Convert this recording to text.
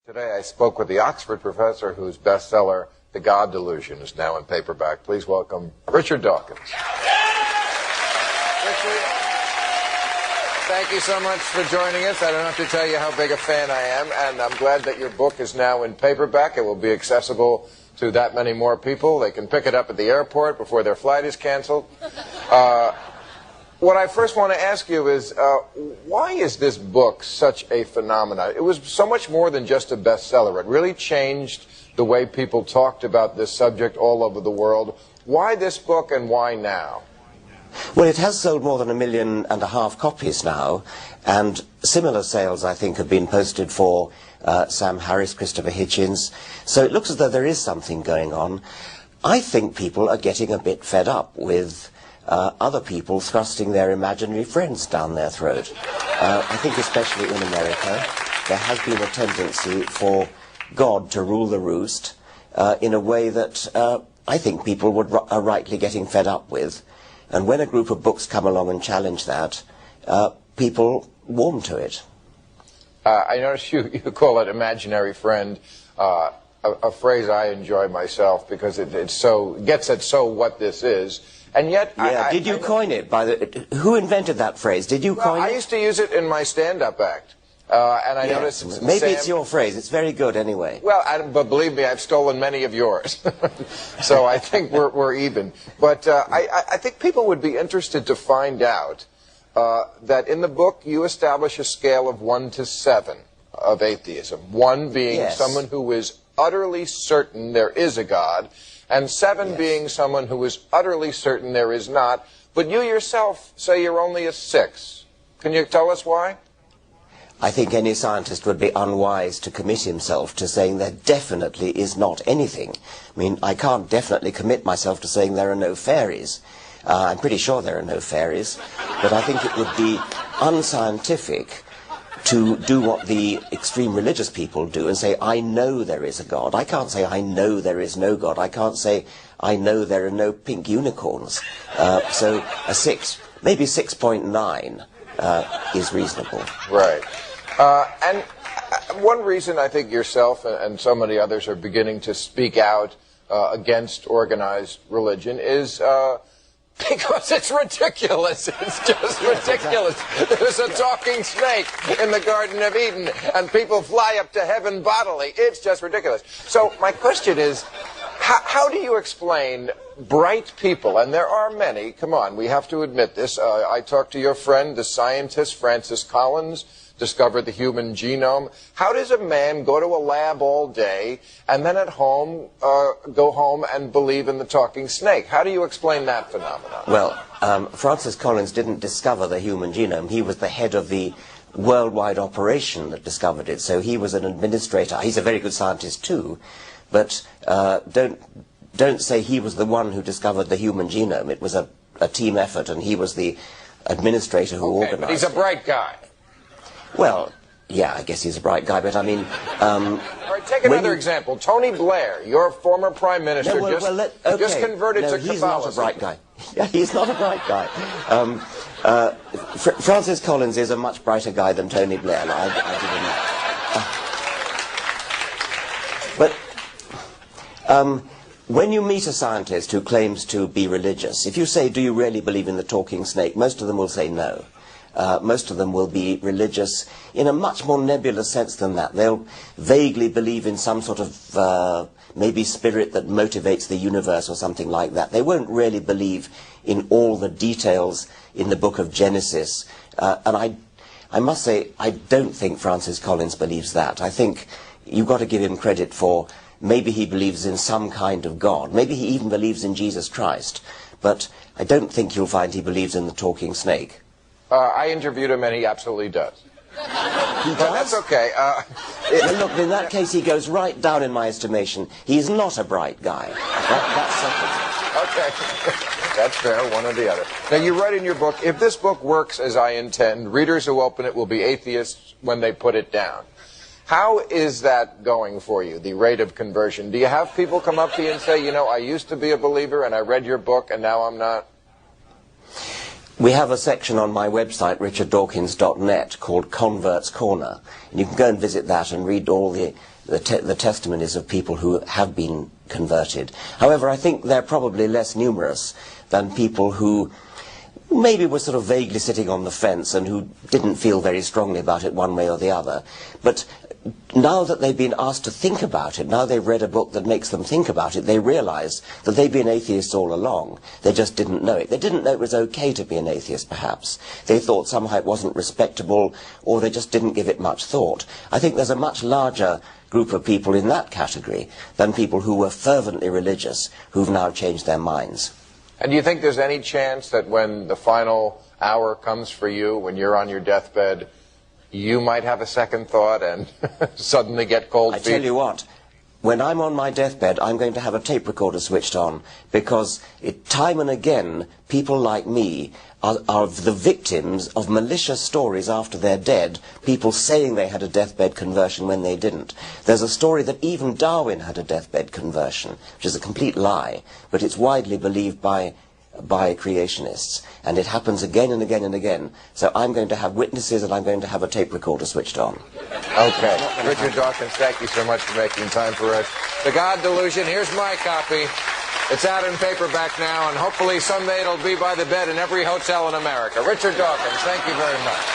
Today I spoke with the Oxford professor whose bestseller, The God Delusion, is now in paperback. Please welcome Richard Dawkins. Richard, thank you so much for joining us. I don't have to tell you how big a fan I am, and I'm glad that your book is now in paperback. It will be accessible to that many more people. They can pick it up at the airport before their flight is canceled. What I first want to ask you is, why is this book such a phenomenon? It was so much more than just a bestseller. It really changed the way people talked about this subject all over the world. Why this book and why now? Well, it has sold more than 1.5 million copies now, and similar sales, I think, have been posted for Sam Harris, Christopher Hitchens. So it looks as though there is something going on. I think people are getting a bit fed up with other people thrusting their imaginary friends down their throat. I think especially in America, there has been a tendency for God to rule the roost in a way that I think people are rightly getting fed up with. And when a group of books come along and challenge that, people warm to it. I notice you call it imaginary friend, a phrase I enjoy myself because it gets at what this is. And yet, yeah, did you coin it? Who invented that phrase? Did you coin it? I used to use it in my stand-up act, and I noticed. Maybe it's your phrase. It's very good, anyway. Well, but believe me, I've stolen many of yours, so I think we're even. But I think people would be interested to find out that in the book you establish a scale of 1 to 7 of atheism. 1 being someone who is utterly certain there is a God, and 7 being someone who is utterly certain there is not. But you yourself say you're only a 6. Can you tell us why? I think any scientist would be unwise to commit himself to saying there definitely is not anything. I mean, I can't definitely commit myself to saying there are no fairies. I'm pretty sure there are no fairies. But I think it would be unscientific to do what the extreme religious people do and say, I know there is a God. I can't say, I know there is no God. I can't say, I know there are no pink unicorns. So a 6, maybe 6.9 is reasonable. Right. And one reason I think yourself and so many others are beginning to speak out against organized religion is because it's ridiculous. It's just ridiculous. There's a talking snake in the Garden of Eden, and people fly up to heaven bodily. It's just ridiculous. So my question is, how do you explain bright people, and there are many, come on, we have to admit this. I talked to your friend, the scientist Francis Collins, discovered the human genome. How does a man go to a lab all day and then at home go home and believe in the talking snake? How do you explain that phenomenon? Well, Francis Collins didn't discover the human genome. He was the head of the worldwide operation that discovered it. So he was an administrator. He's a very good scientist too, but don't say he was the one who discovered the human genome. It was a team effort, and he was the administrator who organized it. But he's a bright guy. Well, yeah, I guess he's a bright guy, but I mean... all right, take another example. Tony Blair, your former prime minister, just converted to Catholicism. He's not a bright guy. Yeah, he's not a bright guy. Francis Collins is a much brighter guy than Tony Blair. When you meet a scientist who claims to be religious, if you say, do you really believe in the talking snake, most of them will say no. Most of them will be religious in a much more nebulous sense than that. They'll vaguely believe in some sort of maybe spirit that motivates the universe or something like that. They won't really believe in all the details in the book of Genesis. And I must say, I don't think Francis Collins believes that. I think you've got to give him credit for maybe he believes in some kind of God. Maybe he even believes in Jesus Christ. But I don't think you'll find he believes in the talking snake. I interviewed him, and he absolutely does. He does? But that's okay. Well, look, in that case, he goes right down in my estimation. He's not a bright guy. That's okay. That's fair, one or the other. Now, you write in your book, if this book works as I intend, readers who open it will be atheists when they put it down. How is that going for you, the rate of conversion? Do you have people come up to you and say, you know, I used to be a believer, and I read your book, and now I'm not? We have a section on my website, richarddawkins.net, called Converts Corner. And you can go and visit that and read all the testimonies of people who have been converted. However, I think they're probably less numerous than people who maybe were sort of vaguely sitting on the fence and who didn't feel very strongly about it one way or the other. But now that they've been asked to think about it, now they've read a book that makes them think about it, they realize that they've been atheists all along. They just didn't know it. They didn't know it was okay to be an atheist, perhaps. They thought somehow it wasn't respectable, or they just didn't give it much thought. I think there's a much larger group of people in that category than people who were fervently religious, who've now changed their minds. And do you think there's any chance that when the final hour comes for you, when you're on your deathbed, you might have a second thought and suddenly get cold feet? I tell you what, when I'm on my deathbed, I'm going to have a tape recorder switched on, because time and again, people like me are the victims of malicious stories after they're dead, people saying they had a deathbed conversion when they didn't. There's a story that even Darwin had a deathbed conversion, which is a complete lie, but it's widely believed by creationists, and it happens again and again and again. So I'm going to have witnesses, and I'm going to have a tape recorder switched on. Okay. Richard Dawkins, thank you so much for making time for us. The God Delusion, here's my copy. It's out in paperback now, and hopefully someday it'll be by the bed in every hotel in America. Richard Dawkins, thank you very much.